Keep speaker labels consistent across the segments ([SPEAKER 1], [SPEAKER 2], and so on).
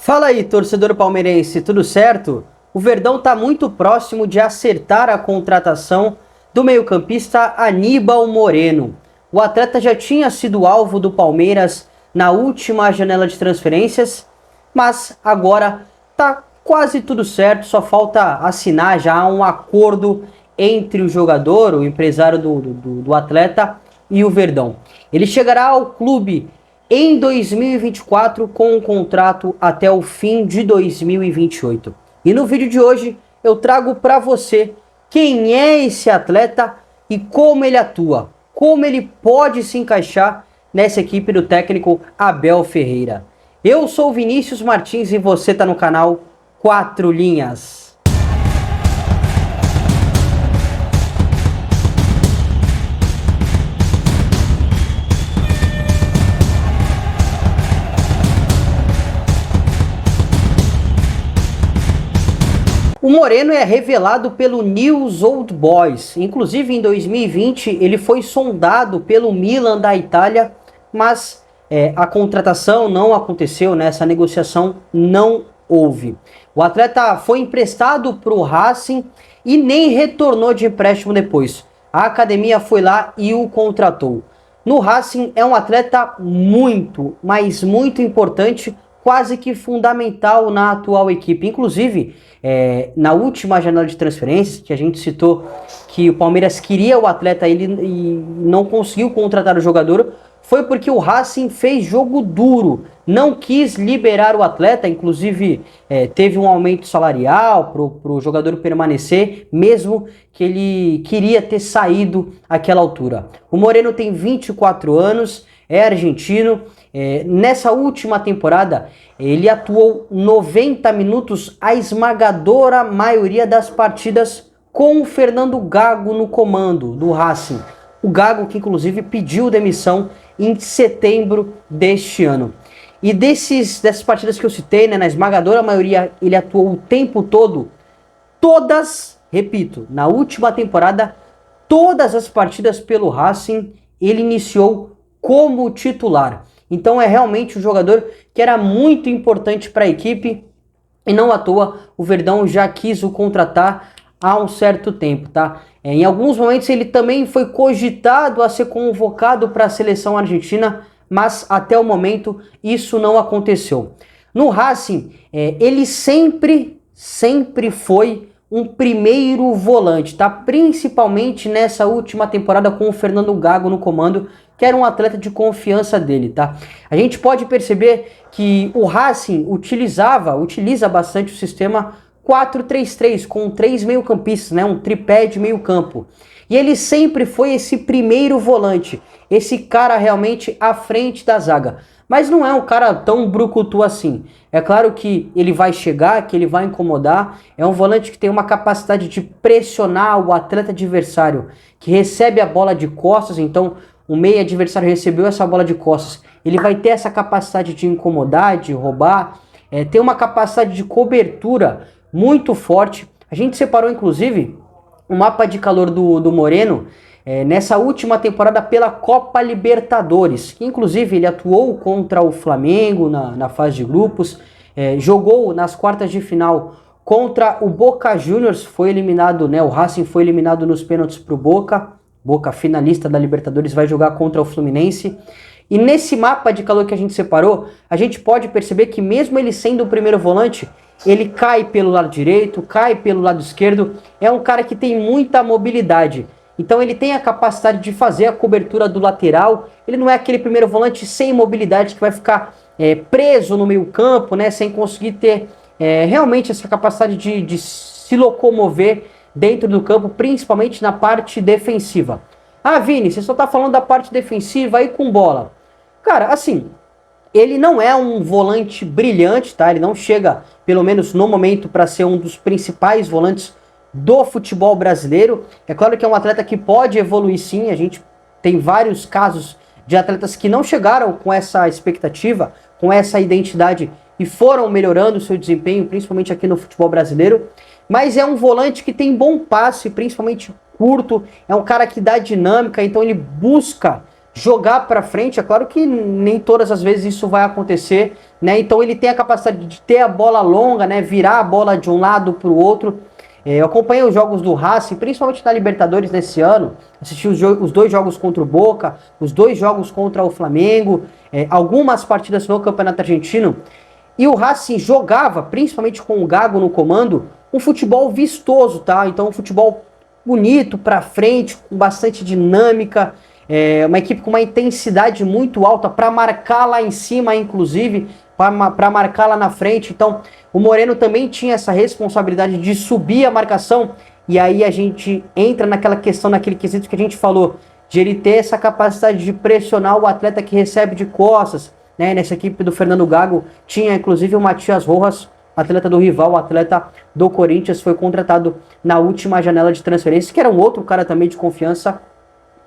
[SPEAKER 1] Fala aí, torcedor palmeirense, tudo certo? O Verdão está muito próximo de acertar a contratação do meio-campista Aníbal Moreno. O atleta já tinha sido alvo do Palmeiras na última janela de transferências, mas agora está quase tudo certo, só falta assinar já um acordo entre o jogador, o empresário do atleta e o Verdão. Ele chegará ao clube em 2024 com um contrato até o fim de 2028. E no vídeo de hoje eu trago para você quem é esse atleta e como ele atua, como ele pode se encaixar nessa equipe do técnico Abel Ferreira. Eu sou o Vinícius Martins e você está no canal 4 Linhas. O Moreno é revelado pelo News Old Boys. Inclusive, em 2020, ele foi sondado pelo Milan da Itália, mas a contratação não aconteceu, né? Essa negociação não houve. O atleta foi emprestado para o Racing e nem retornou de empréstimo depois. A academia foi lá e o contratou. No Racing é um atleta muito, mas muito importante, quase que fundamental na atual equipe. Inclusive, na última janela de transferências, que a gente citou que o Palmeiras queria o atleta e não conseguiu contratar o jogador, foi porque o Racing fez jogo duro, não quis liberar o atleta, inclusive teve um aumento salarial para o jogador permanecer, mesmo que ele queria ter saído àquela altura. O Moreno tem 24 anos, é argentino. Nessa última temporada, ele atuou 90 minutos, a esmagadora maioria das partidas, com o Fernando Gago no comando do Racing. O Gago que inclusive pediu demissão em setembro deste ano. E dessas partidas que eu citei, na esmagadora maioria, ele atuou o tempo todo, todas, repito, na última temporada, todas as partidas pelo Racing, ele iniciou como titular. Então é realmente um jogador que era muito importante para a equipe e não à toa o Verdão já quis o contratar há um certo tempo, tá? Em alguns momentos ele também foi cogitado a ser convocado para a seleção argentina, mas até o momento isso não aconteceu. No Racing, ele sempre foi um primeiro volante, tá? Principalmente nessa última temporada com o Fernando Gago no comando, que era um atleta de confiança dele, tá? A gente pode perceber que o Racing utiliza bastante o sistema 4-3-3, com 3 meio-campistas, né? Um tripé de meio-campo. E ele sempre foi esse primeiro volante, esse cara realmente à frente da zaga. Mas não é um cara tão brucutu assim. É claro que ele vai chegar, que ele vai incomodar. É um volante que tem uma capacidade de pressionar o atleta adversário, que recebe a bola de costas. Então, o meio adversário recebeu essa bola de costas. Ele vai ter essa capacidade de incomodar, de roubar. Tem uma capacidade de cobertura muito forte. A gente separou, inclusive, o mapa de calor do Moreno nessa última temporada pela Copa Libertadores, que inclusive ele atuou contra o Flamengo na fase de grupos, jogou nas quartas de final contra o Boca Juniors, foi eliminado, né? O Racing foi eliminado nos pênaltis para o Boca, finalista da Libertadores, vai jogar contra o Fluminense. E nesse mapa de calor que a gente separou, a gente pode perceber que mesmo ele sendo o primeiro volante, ele cai pelo lado direito, cai pelo lado esquerdo, é um cara que tem muita mobilidade. Então ele tem a capacidade de fazer a cobertura do lateral, ele não é aquele primeiro volante sem mobilidade que vai ficar preso no meio campo, né, sem conseguir ter realmente essa capacidade de se locomover dentro do campo, principalmente na parte defensiva. Ah, Vini, você só tá falando da parte defensiva aí com bola. Cara, assim, ele não é um volante brilhante, tá? Ele não chega, pelo menos no momento, para ser um dos principais volantes do futebol brasileiro. É claro que é um atleta que pode evoluir sim, a gente tem vários casos de atletas que não chegaram com essa expectativa, com essa identidade e foram melhorando o seu desempenho, principalmente aqui no futebol brasileiro. Mas é um volante que tem bom passe, principalmente curto, é um cara que dá dinâmica, então ele busca jogar para frente. É claro que nem todas as vezes isso vai acontecer, né? Então ele tem a capacidade de ter a bola longa, né? Virar a bola de um lado para o outro. Eu acompanhei os jogos do Racing, principalmente na Libertadores nesse ano. Assisti os dois jogos contra o Boca, os dois jogos contra o Flamengo, algumas partidas no Campeonato Argentino. E o Racing jogava, principalmente com o Gago no comando, um futebol vistoso, tá? Então um futebol bonito, para frente, com bastante dinâmica, uma equipe com uma intensidade muito alta para marcar lá em cima, inclusive, para marcar lá na frente. Então o Moreno também tinha essa responsabilidade de subir a marcação, e aí a gente entra naquela questão, naquele quesito que a gente falou, de ele ter essa capacidade de pressionar o atleta que recebe de costas, né? Nessa equipe do Fernando Gago tinha inclusive o Matias Rojas, atleta do rival, atleta do Corinthians, foi contratado na última janela de transferência, que era um outro cara também de confiança,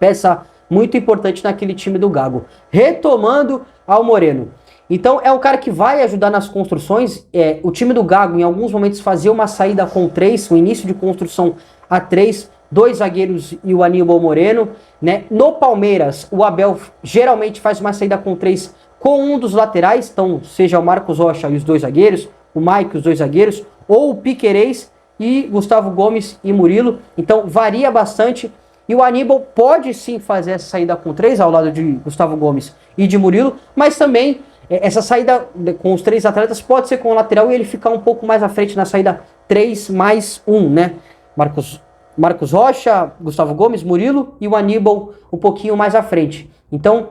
[SPEAKER 1] peça muito importante naquele time do Gago. Retomando ao Moreno. Então é um cara que vai ajudar nas construções. O time do Gago em alguns momentos fazia uma saída com 3, um início de construção a 3, 2 zagueiros e o Aníbal Moreno, né? No Palmeiras, o Abel geralmente faz uma saída com 3 com um dos laterais, então seja o Marcos Rocha e os 2 zagueiros, o Mike e os 2 zagueiros, ou o Piquerez e Gustavo Gomes e Murilo. Então varia bastante. E o Aníbal pode sim fazer essa saída com 3 ao lado de Gustavo Gomes e de Murilo, mas também essa saída com os 3 atletas pode ser com o lateral e ele ficar um pouco mais à frente na saída 3 mais 1, né? Marcos Rocha, Gustavo Gomes, Murilo e o Aníbal um pouquinho mais à frente. Então,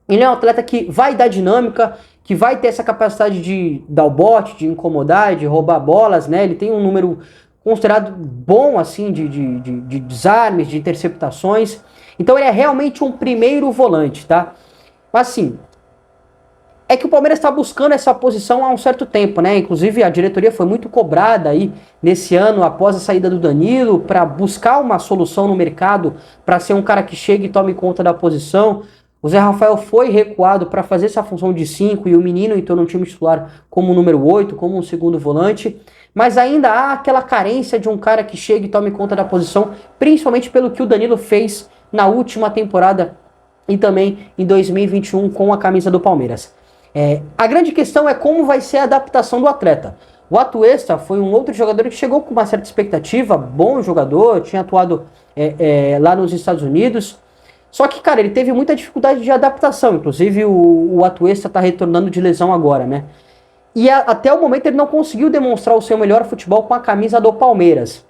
[SPEAKER 1] ele é um atleta que vai dar dinâmica, que vai ter essa capacidade de dar o bote, de incomodar, de roubar bolas, né? Ele tem um número considerado bom, assim, de desarmes, de interceptações. Então, ele é realmente um primeiro volante, tá? Mas, assim, é que o Palmeiras está buscando essa posição há um certo tempo, né? Inclusive a diretoria foi muito cobrada aí nesse ano após a saída do Danilo para buscar uma solução no mercado para ser um cara que chegue e tome conta da posição. O Zé Rafael foi recuado para fazer essa função de 5 e o Menino entrou no time titular como número 8, como um segundo volante. Mas ainda há aquela carência de um cara que chegue e tome conta da posição, principalmente pelo que o Danilo fez na última temporada e também em 2021 com a camisa do Palmeiras. A grande questão é como vai ser a adaptação do atleta. O Atuesta foi um outro jogador que chegou com uma certa expectativa, bom jogador, tinha atuado lá nos Estados Unidos. Só que, cara, ele teve muita dificuldade de adaptação. Inclusive, o Atuesta está retornando de lesão agora, né? E até o momento ele não conseguiu demonstrar o seu melhor futebol com a camisa do Palmeiras.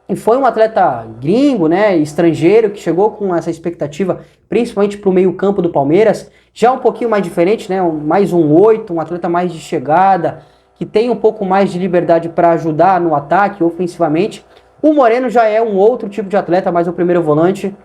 [SPEAKER 1] E foi um atleta gringo, né, estrangeiro, que chegou com essa expectativa, principalmente para o meio-campo do Palmeiras, já um pouquinho mais diferente, né, mais um 8, um atleta mais de chegada, que tem um pouco mais de liberdade para ajudar no ataque, ofensivamente. O Moreno já é um outro tipo de atleta, mais o primeiro volante,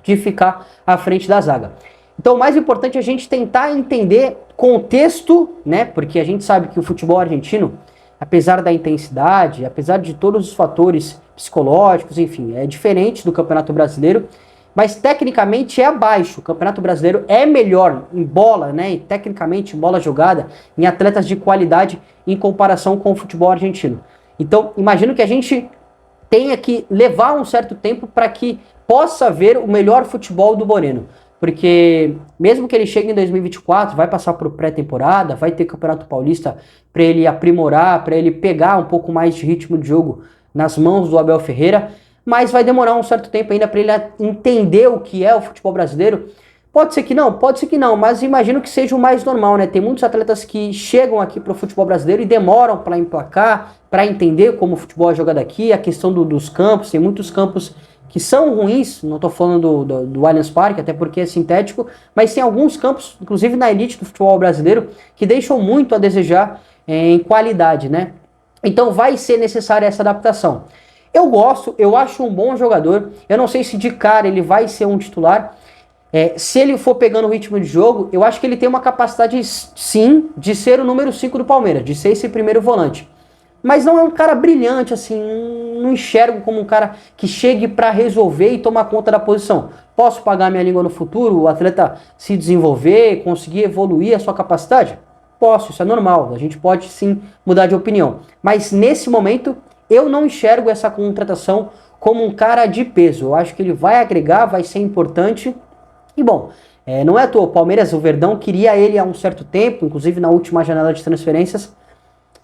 [SPEAKER 1] de ficar à frente da zaga. Então o mais importante é a gente tentar entender contexto, né, porque a gente sabe que o futebol argentino, apesar da intensidade, apesar de todos os fatores psicológicos, enfim, é diferente do Campeonato Brasileiro, mas tecnicamente é abaixo. O Campeonato Brasileiro é melhor em bola, né, e tecnicamente em bola jogada, em atletas de qualidade em comparação com o futebol argentino. Então, imagino que a gente tenha que levar um certo tempo para que possa ver o melhor futebol do Moreno. Porque mesmo que ele chegue em 2024, vai passar por pré-temporada, vai ter Campeonato Paulista para ele aprimorar, para ele pegar um pouco mais de ritmo de jogo nas mãos do Abel Ferreira, mas vai demorar um certo tempo ainda para ele entender o que é o futebol brasileiro. Pode ser que não, mas imagino que seja o mais normal, né? Tem muitos atletas que chegam aqui para o futebol brasileiro e demoram para emplacar, para entender como o futebol é jogado aqui, a questão dos campos, tem muitos campos que são ruins, não estou falando do Allianz Parque, até porque é sintético, mas tem alguns campos, inclusive na elite do futebol brasileiro, que deixam muito a desejar em qualidade, né? Então vai ser necessária essa adaptação. Eu gosto, eu acho um bom jogador, eu não sei se de cara ele vai ser um titular, se ele for pegando o ritmo de jogo, eu acho que ele tem uma capacidade sim de ser o número 5 do Palmeiras, de ser esse primeiro volante. Mas não é um cara brilhante, assim, não enxergo como um cara que chegue para resolver e tomar conta da posição. Posso pagar minha língua no futuro, o atleta se desenvolver, conseguir evoluir a sua capacidade? Posso, isso é normal, a gente pode sim mudar de opinião. Mas nesse momento, eu não enxergo essa contratação como um cara de peso. Eu acho que ele vai agregar, vai ser importante. E bom, Não é à toa, o Palmeiras, o Verdão, queria ele há um certo tempo, inclusive na última janela de transferências,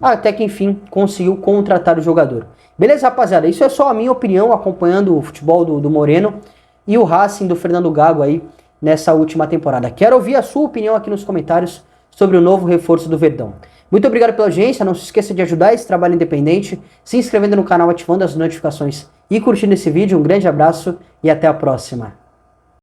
[SPEAKER 1] até que enfim conseguiu contratar o jogador. Beleza, rapaziada? Isso é só a minha opinião acompanhando o futebol do Moreno e o Racing do Fernando Gago aí nessa última temporada. Quero ouvir a sua opinião aqui nos comentários sobre o novo reforço do Verdão. Muito obrigado pela audiência, não se esqueça de ajudar esse trabalho independente, se inscrevendo no canal, ativando as notificações e curtindo esse vídeo. Um grande abraço e até a próxima.